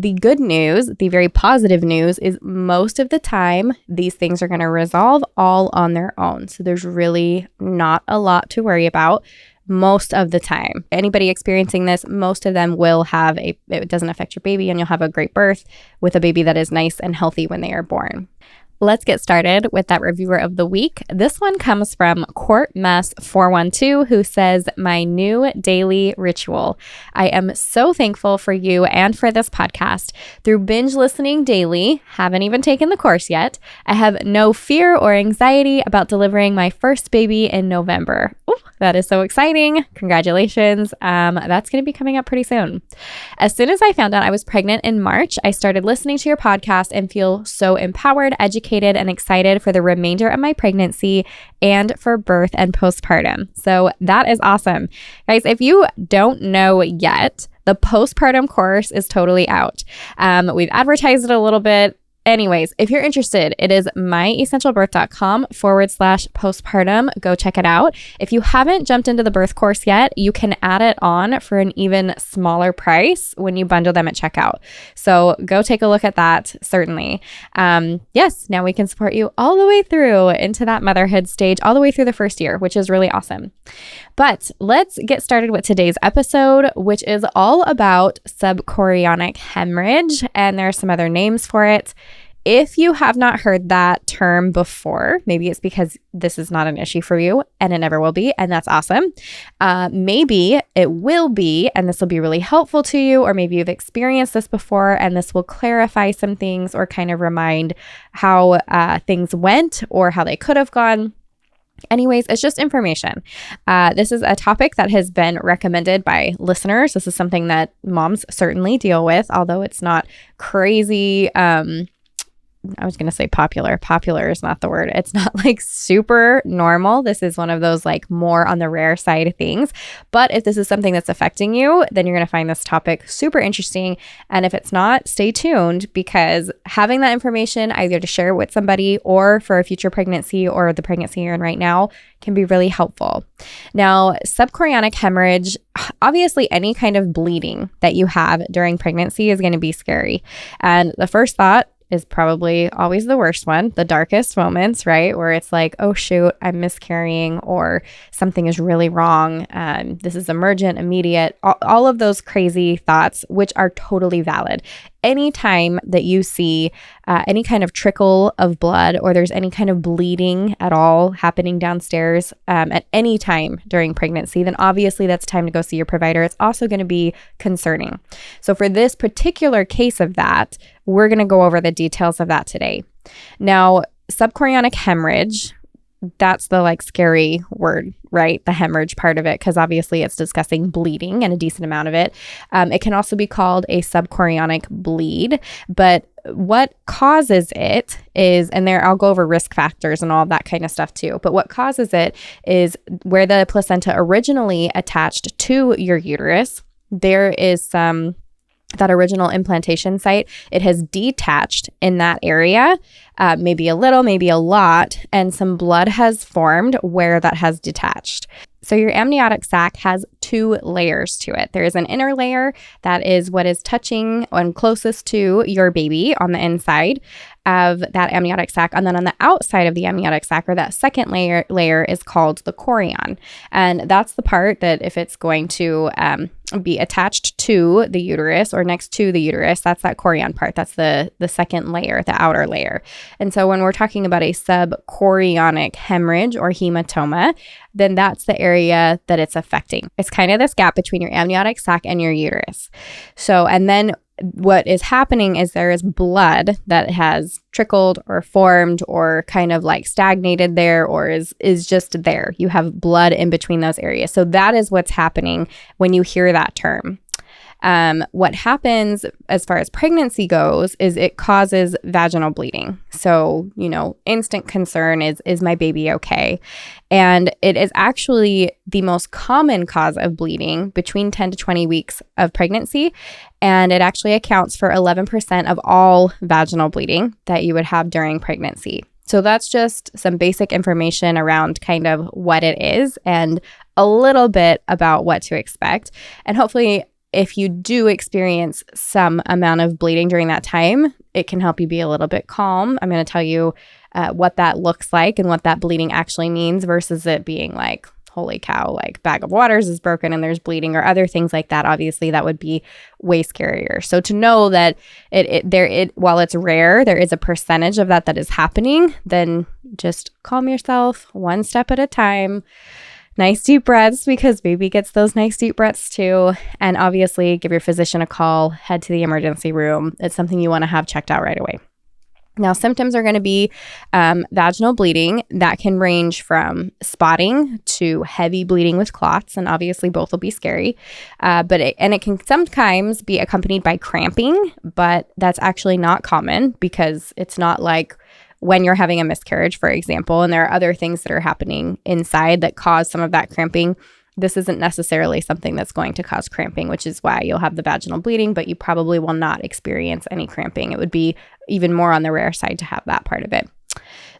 the good news, the very positive news, is most of the time, these things are going to resolve all on their own. So there's really not a lot to worry about most of the time. Anybody experiencing this, most of them will have it doesn't affect your baby, and you'll have a great birth with a baby that is nice and healthy when they are born. Let's get started with that reviewer of the week. This one comes from CourtMess412, who says, "My new daily ritual. I am so thankful for you and for this podcast. Through binge listening daily, haven't even taken the course yet, I have no fear or anxiety about delivering my first baby in November." Ooh, that is so exciting. Congratulations. That's going to be coming up pretty soon. As soon as I found out I was pregnant in March, I started listening to your podcast and feel so empowered, educated, and excited for the remainder of my pregnancy and for birth and postpartum. So that is awesome. Guys, if you don't know yet, the postpartum course is totally out. We've advertised it a little bit. Anyways, if you're interested, it is myessentialbirth.com/postpartum. Go check it out. If you haven't jumped into the birth course yet, you can add it on for an even smaller price when you bundle them at checkout. So go take a look at that, certainly. Yes, now we can support you all the way through into that motherhood stage, all the way through the first year, which is really awesome. But let's get started with today's episode, which is all about subchorionic hemorrhage, and there are some other names for it. If you have not heard that term before, maybe it's because this is not an issue for you and it never will be, and that's awesome. Maybe it will be, and this will be really helpful to you, or maybe you've experienced this before and this will clarify some things or kind of remind how things went or how they could have gone. Anyways, it's just information. This is a topic that has been recommended by listeners. This is something that moms certainly deal with, although it's not crazy. I was going to say popular. Popular is not the word. It's not like super normal. This is one of those like more on the rare side of things. But if this is something that's affecting you, then you're going to find this topic super interesting. And if it's not, stay tuned, because having that information either to share with somebody or for a future pregnancy or the pregnancy you're in right now can be really helpful. Now, subchorionic hemorrhage, obviously any kind of bleeding that you have during pregnancy is going to be scary. And the first thought is probably always the worst one, the darkest moments, right? Where it's like, oh shoot, I'm miscarrying, or something is really wrong. This is emergent, immediate, all of those crazy thoughts, which are totally valid. Anytime that you see any kind of trickle of blood, or there's any kind of bleeding at all happening downstairs at any time during pregnancy, then obviously that's time to go see your provider. It's also going to be concerning. So for this particular case of that, we're going to go over the details of that today. Now, subchorionic hemorrhage, that's the like scary word, right? The hemorrhage part of it, because obviously it's discussing bleeding and a decent amount of it. It can also be called a subchorionic bleed, but what causes it is, and there I'll go over risk factors and all that kind of stuff too, but what causes it is where the placenta originally attached to your uterus, there is some that original implantation site, it has detached in that area, maybe a little, maybe a lot, and some blood has formed where that has detached. So your amniotic sac has two layers to it. There is an inner layer that is what is touching and closest to your baby on the inside of that amniotic sac. And then on the outside of the amniotic sac, or that second layer is called the chorion. And that's the part that if it's going to be attached to the uterus or next to the uterus, that's that chorion part. That's the second layer, the outer layer. And so when we're talking about a subchorionic hemorrhage or hematoma, then that's the area that it's affecting. It's kind of this gap between your amniotic sac and your uterus. So, and then what is happening is there is blood that has trickled or formed or kind of like stagnated there, or is just there. You have blood in between those areas. So that is what's happening when you hear that term. What happens as far as pregnancy goes is it causes vaginal bleeding. So, instant concern is my baby okay? And it is actually the most common cause of bleeding between 10 to 20 weeks of pregnancy. And it actually accounts for 11% of all vaginal bleeding that you would have during pregnancy. So that's just some basic information around kind of what it is and a little bit about what to expect. And hopefully if you do experience some amount of bleeding during that time, it can help you be a little bit calm. I'm going to tell you what that looks like and what that bleeding actually means versus it being like, holy cow, like bag of waters is broken and there's bleeding or other things like that. Obviously, that would be way scarier. So to know that while it's rare, there is a percentage of that is happening, then just calm yourself one step at a time. Nice deep breaths, because baby gets those nice deep breaths too. And obviously give your physician a call, head to the emergency room. It's something you want to have checked out right away. Now, symptoms are going to be vaginal bleeding that can range from spotting to heavy bleeding with clots, and obviously both will be scary. But it can sometimes be accompanied by cramping, but that's actually not common because it's not like when you're having a miscarriage, for example, and there are other things that are happening inside that cause some of that cramping. This isn't necessarily something that's going to cause cramping, which is why you'll have the vaginal bleeding, but you probably will not experience any cramping. It would be even more on the rare side to have that part of it.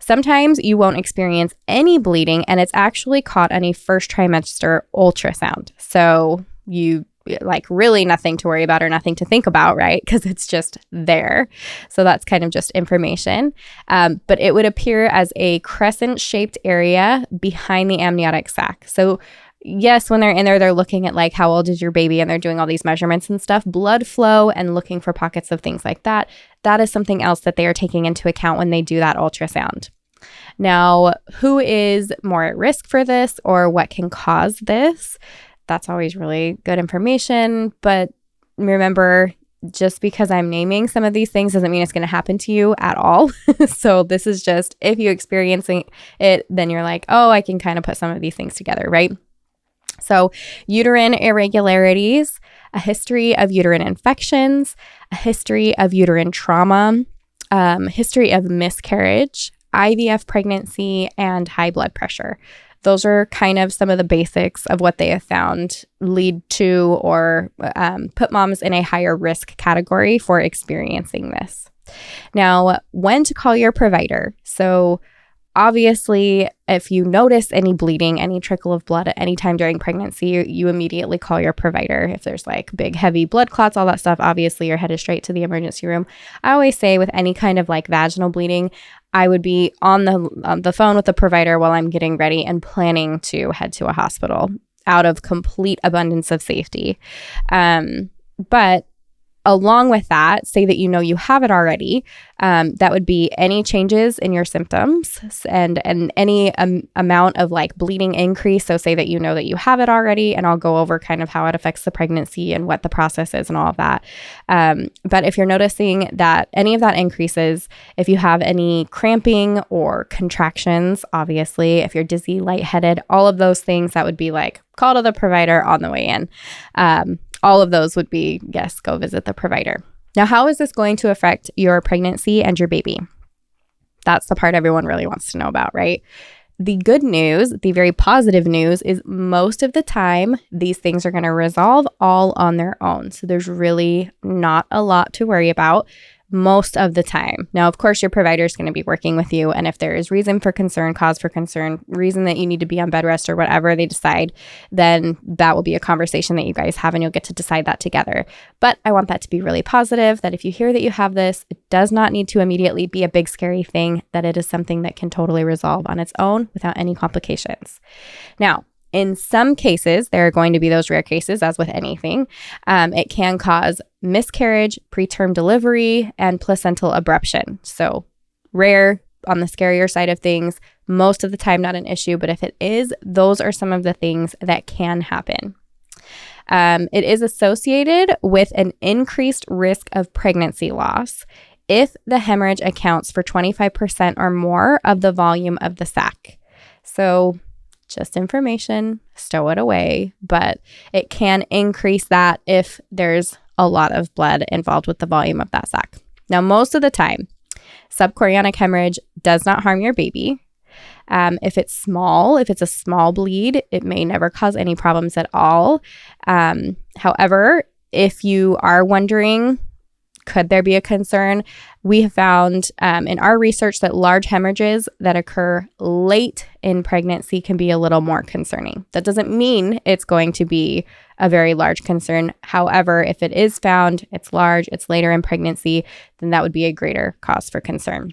Sometimes you won't experience any bleeding, and it's actually caught on a first trimester ultrasound. So you like really nothing to worry about or nothing to think about, right? Because it's just there. So that's kind of just information. But it would appear as a crescent-shaped area behind the amniotic sac. So yes, when they're in there, they're looking at like how old is your baby and they're doing all these measurements and stuff, blood flow and looking for pockets of things like that. That is something else that they are taking into account when they do that ultrasound. Now, who is more at risk for this or what can cause this? That's always really good information. But remember, just because I'm naming some of these things doesn't mean it's going to happen to you at all. So this is just if you're experiencing it, then you're like, oh, I can kind of put some of these things together, right? So uterine irregularities, a history of uterine infections, a history of uterine trauma, history of miscarriage, IVF pregnancy, and high blood pressure. Those are kind of some of the basics of what they have found lead to or put moms in a higher risk category for experiencing this. Now, when to call your provider. So obviously, if you notice any bleeding, any trickle of blood at any time during pregnancy, you immediately call your provider. If there's like big, heavy blood clots, all that stuff, obviously you're headed straight to the emergency room. I always say with any kind of like vaginal bleeding, I would be on the phone with the provider while I'm getting ready and planning to head to a hospital out of complete abundance of safety. But along with that, say that you know you have it already. That would be any changes in your symptoms and any amount of like bleeding increase. So say that you know that you have it already, and I'll go over kind of how it affects the pregnancy and what the process is and all of that. But if you're noticing that any of that increases, if you have any cramping or contractions, obviously, if you're dizzy, lightheaded, all of those things, that would be like call to the provider on the way in. All of those would be, yes, go visit the provider. Now, how is this going to affect your pregnancy and your baby? That's the part everyone really wants to know about, right? The good news, the very positive news, is most of the time, these things are going to resolve all on their own. So there's really not a lot to worry about most of the time. Now, of course, your provider is going to be working with you. And if there is reason for concern, cause for concern, reason that you need to be on bed rest or whatever they decide, then that will be a conversation that you guys have and you'll get to decide that together. But I want that to be really positive, that if you hear that you have this, it does not need to immediately be a big scary thing, that it is something that can totally resolve on its own without any complications. Now, in some cases, there are going to be those rare cases, as with anything. It can cause miscarriage, preterm delivery, and placental abruption. So rare on the scarier side of things, most of the time not an issue, but if it is, those are some of the things that can happen. It is associated with an increased risk of pregnancy loss if the hemorrhage accounts for 25% or more of the volume of the sac. So just information, stow it away, but it can increase that if there's a lot of blood involved with the volume of that sac. Now, most of the time, subchorionic hemorrhage does not harm your baby. If it's small, if it's a small bleed, it may never cause any problems at all. However, if you are wondering, could there be a concern? We have found in our research that large hemorrhages that occur late in pregnancy can be a little more concerning. That doesn't mean it's going to be a very large concern. However, if it is found, it's large, it's later in pregnancy, then that would be a greater cause for concern.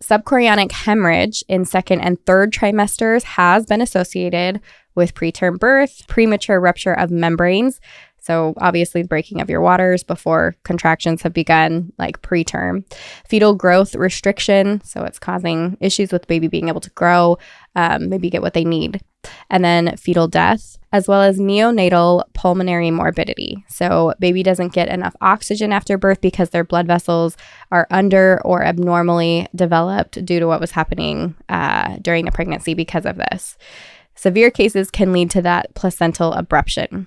Subchorionic hemorrhage in second and third trimesters has been associated with preterm birth, premature rupture of membranes. So obviously the breaking of your waters before contractions have begun, like preterm. Fetal growth restriction, so it's causing issues with baby being able to grow, maybe get what they need. And then fetal death, as well as neonatal pulmonary morbidity. So baby doesn't get enough oxygen after birth because their blood vessels are under or abnormally developed due to what was happening during the pregnancy because of this. Severe cases can lead to that placental abruption.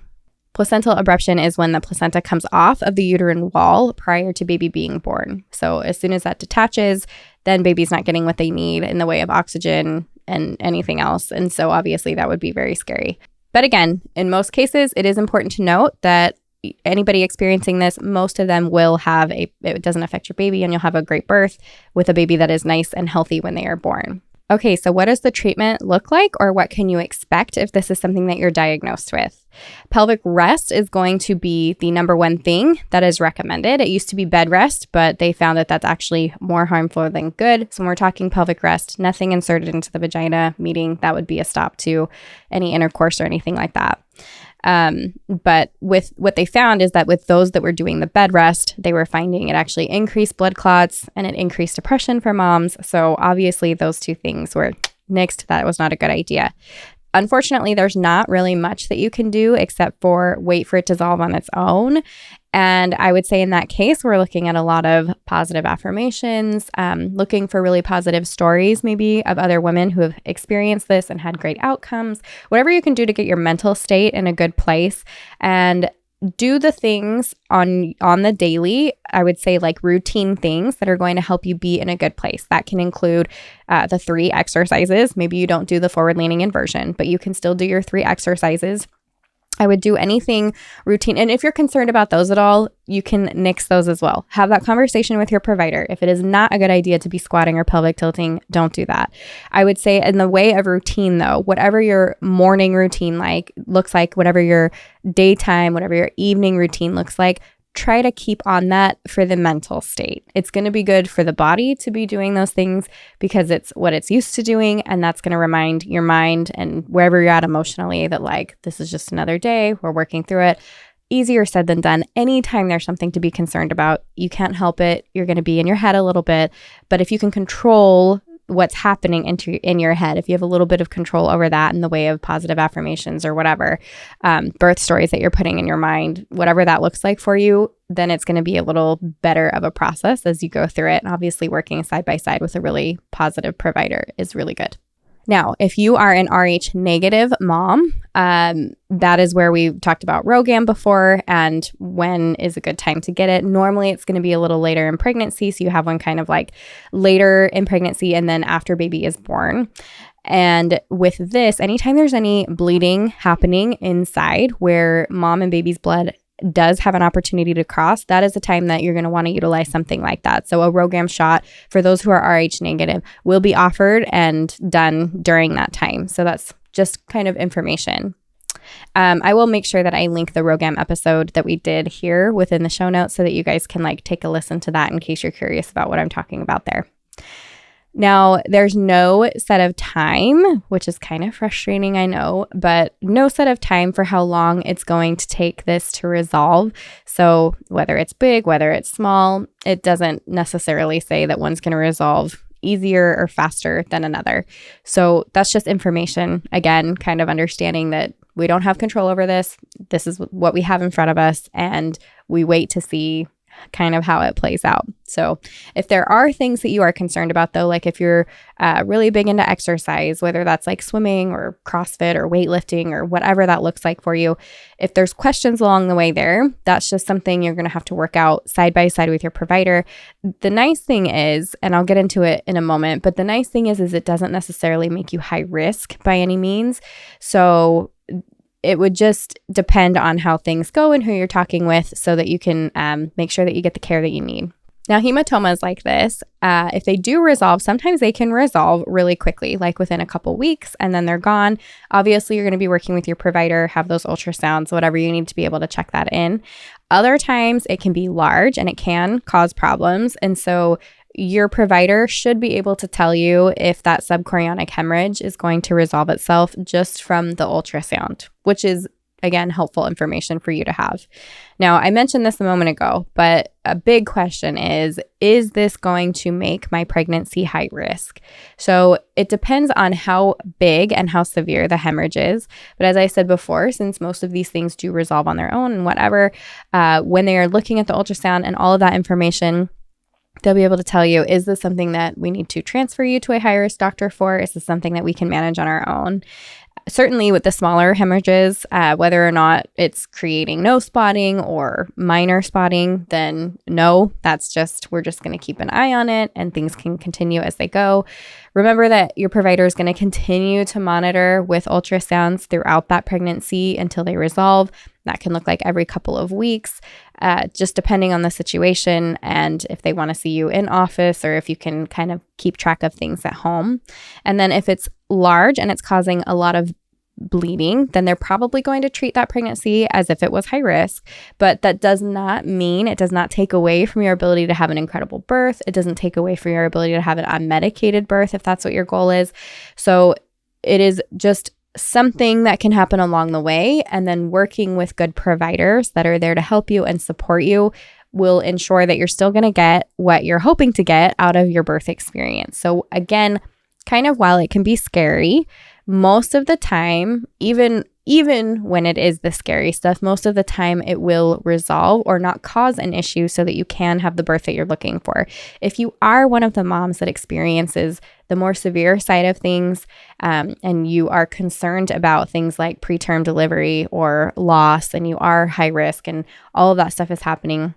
Placental abruption is when the placenta comes off of the uterine wall prior to baby being born. So as soon as that detaches, then baby's not getting what they need in the way of oxygen and anything else. And so obviously that would be very scary. But again, in most cases, it is important to note that anybody experiencing this, most of them will have it doesn't affect your baby, and you'll have a great birth with a baby that is nice and healthy when they are born. Okay, so what does the treatment look like, or what can you expect if this is something that you're diagnosed with? Pelvic rest is going to be the number one thing that is recommended. It used to be bed rest, but they found that that's actually more harmful than good. So when we're talking pelvic rest, nothing inserted into the vagina, meaning that would be a stop to any intercourse or anything like that. But with what they found is that with those that were doing the bed rest, they were finding it actually increased blood clots and it increased depression for moms. So obviously those two things were nixed. That was not a good idea. Unfortunately, there's not really much that you can do except for wait for it to dissolve on its own. And I would say in that case, we're looking at a lot of positive affirmations, looking for really positive stories maybe of other women who have experienced this and had great outcomes, whatever you can do to get your mental state in a good place and do the things on the daily, I would say like routine things that are going to help you be in a good place. That can include the 3 exercises. Maybe you don't do the forward leaning inversion, but you can still do your 3 exercises. I would do anything routine. And if you're concerned about those at all, you can nix those as well. Have that conversation with your provider. If it is not a good idea to be squatting or pelvic tilting, don't do that. I would say in the way of routine though, whatever your morning routine looks like, whatever your daytime, whatever your evening routine looks like, try to keep on that for the mental state. It's going to be good for the body to be doing those things because it's what it's used to doing. And that's going to remind your mind and wherever you're at emotionally that like, this is just another day. We're working through it. Easier said than done. Anytime there's something to be concerned about, you can't help it. You're going to be in your head a little bit. But if you can control what's happening in your head, if you have a little bit of control over that in the way of positive affirmations or whatever, birth stories that you're putting in your mind, whatever that looks like for you, then it's going to be a little better of a process as you go through it. And obviously working side by side with a really positive provider is really good. Now, if you are an Rh negative mom, that is where we talked about RhoGAM before and when is a good time to get it. Normally, it's going to be a little later in pregnancy. So you have one kind of like later in pregnancy and then after baby is born. And with this, anytime there's any bleeding happening inside where mom and baby's blood does have an opportunity to cross, that is the time that you're going to want to utilize something like that. So a RhoGAM shot for those who are Rh negative will be offered and done during that time. So that's just kind of information. I will make sure that I link the RhoGAM episode that we did here within the show notes so that you guys can like take a listen to that in case you're curious about what I'm talking about there. Now, there's no set of time, which is kind of frustrating, I know, but no set of time for how long it's going to take this to resolve. So whether it's big, whether it's small, it doesn't necessarily say that one's going to resolve easier or faster than another. So that's just information. Again, kind of understanding that we don't have control over this. This is what we have in front of us, and we wait to see kind of how it plays out. So if there are things that you are concerned about though, like if you're really big into exercise, whether that's like swimming or CrossFit or weightlifting or whatever that looks like for you, if there's questions along the way there, that's just something you're going to have to work out side by side with your provider. The nice thing is, and I'll get into it in a moment, but the nice thing is it doesn't necessarily make you high risk by any means. So it would just depend on how things go and who you're talking with so that you can make sure that you get the care that you need. Now, hematomas like this, if they do resolve, sometimes they can resolve really quickly, like within a couple weeks, and then they're gone. Obviously, you're going to be working with your provider, have those ultrasounds, whatever you need to be able to check that in. Other times, it can be large and it can cause problems. And so your provider should be able to tell you if that subchorionic hemorrhage is going to resolve itself just from the ultrasound, which is, again, helpful information for you to have. Now, I mentioned this a moment ago, but a big question is this going to make my pregnancy high risk? So it depends on how big and how severe the hemorrhage is. But as I said before, since most of these things do resolve on their own and whatever, when they are looking at the ultrasound and all of that information, they'll be able to tell you, is this something that we need to transfer you to a high-risk doctor for? Is this something that we can manage on our own? Certainly with the smaller hemorrhages, whether or not it's creating no spotting or minor spotting, then no, we're just going to keep an eye on it and things can continue as they go. Remember that your provider is going to continue to monitor with ultrasounds throughout that pregnancy until they resolve. That can look like every couple of weeks, just depending on the situation and if they want to see you in office or if you can kind of keep track of things at home. And then if it's large and it's causing a lot of bleeding, then they're probably going to treat that pregnancy as if it was high risk. But that does not mean, it does not take away from your ability to have an incredible birth. It doesn't take away from your ability to have an unmedicated birth if that's what your goal is. So it is just something that can happen along the way, and then working with good providers that are there to help you and support you will ensure that you're still going to get what you're hoping to get out of your birth experience. So again, kind of while it can be scary, most of the time, even when it is the scary stuff, most of the time it will resolve or not cause an issue so that you can have the birth that you're looking for. If you are one of the moms that experiences the more severe side of things, and you are concerned about things like preterm delivery or loss, and you are high risk and all of that stuff is happening,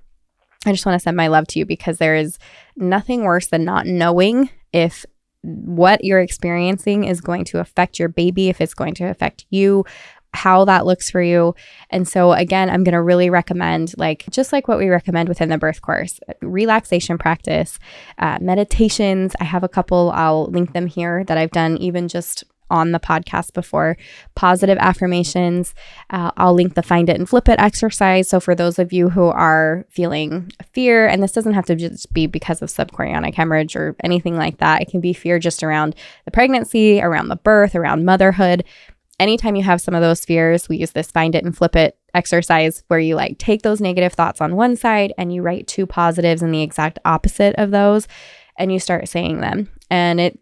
I just want to send my love to you, because there is nothing worse than not knowing if what you're experiencing is going to affect your baby, if it's going to affect you, how that looks for you. And so again, I'm going to really recommend, just like what we recommend within the birth course, relaxation practice, meditations. I have a couple, I'll link them here, that I've done even just on the podcast before. Positive affirmations. I'll link the find it and flip it exercise. So for those of you who are feeling fear, and this doesn't have to just be because of subchorionic hemorrhage or anything like that, it can be fear just around the pregnancy, around the birth, around motherhood. Anytime you have some of those fears, we use this find it and flip it exercise where you take those negative thoughts on one side and you write two positives in the exact opposite of those, and you start saying them. And it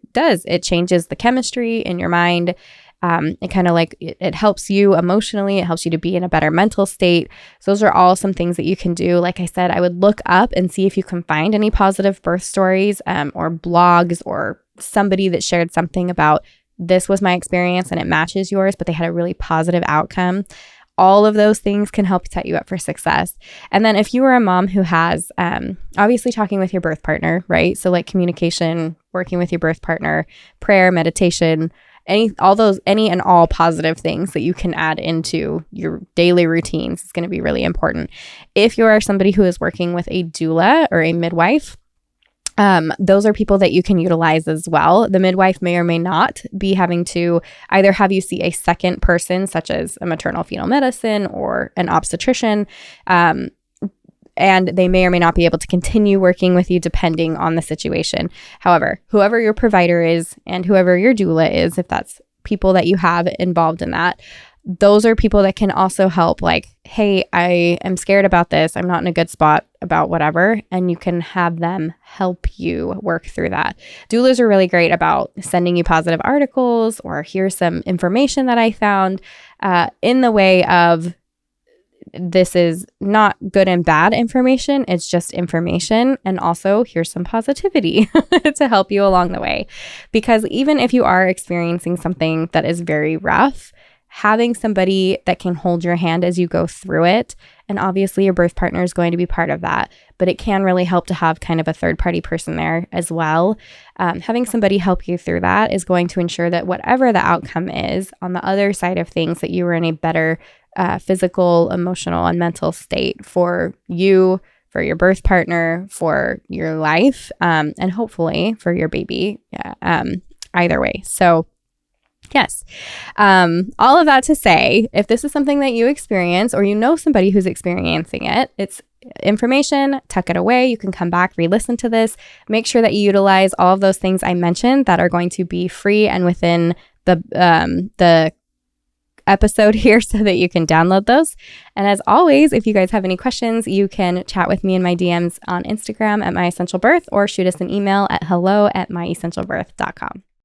changes the chemistry in your mind. It kind of it helps you emotionally. It helps you to be in a better mental state. So those are all some things that you can do. Like I said, I would look up and see if you can find any positive birth stories, or blogs, or somebody that shared something about, this was my experience and it matches yours, but they had a really positive outcome. All of those things can help set you up for success. And then if you are a mom who has, obviously talking with your birth partner, right? So communication, working with your birth partner, prayer, meditation, any and all positive things that you can add into your daily routines is going to be really important. If you are somebody who is working with a doula or a midwife, those are people that you can utilize as well. The midwife may or may not be having to either have you see a second person, such as a maternal fetal medicine or an obstetrician, and they may or may not be able to continue working with you depending on the situation. However, whoever your provider is and whoever your doula is, if that's people that you have involved in that, those are people that can also help, hey, I am scared about this. I'm not in a good spot about whatever. And you can have them help you work through that. Doulas are really great about sending you positive articles, or here's some information that I found, in the way of, this is not good and bad information. It's just information. And also here's some positivity to help you along the way. Because even if you are experiencing something that is very rough, having somebody that can hold your hand as you go through it. And obviously your birth partner is going to be part of that, but it can really help to have kind of a third party person there as well. Having somebody help you through that is going to ensure that whatever the outcome is on the other side of things, that you are in a better physical, emotional, and mental state for you, for your birth partner, for your life, and hopefully for your baby, either way. So yes, all of that to say, if this is something that you experience or you know somebody who's experiencing it, it's information, tuck it away. You can come back, re-listen to this. Make sure that you utilize all of those things I mentioned that are going to be free and within the episode here so that you can download those. And as always, if you guys have any questions, you can chat with me in my DMs on Instagram at myessentialbirth or shoot us an email at hello@myessentialbirth.com.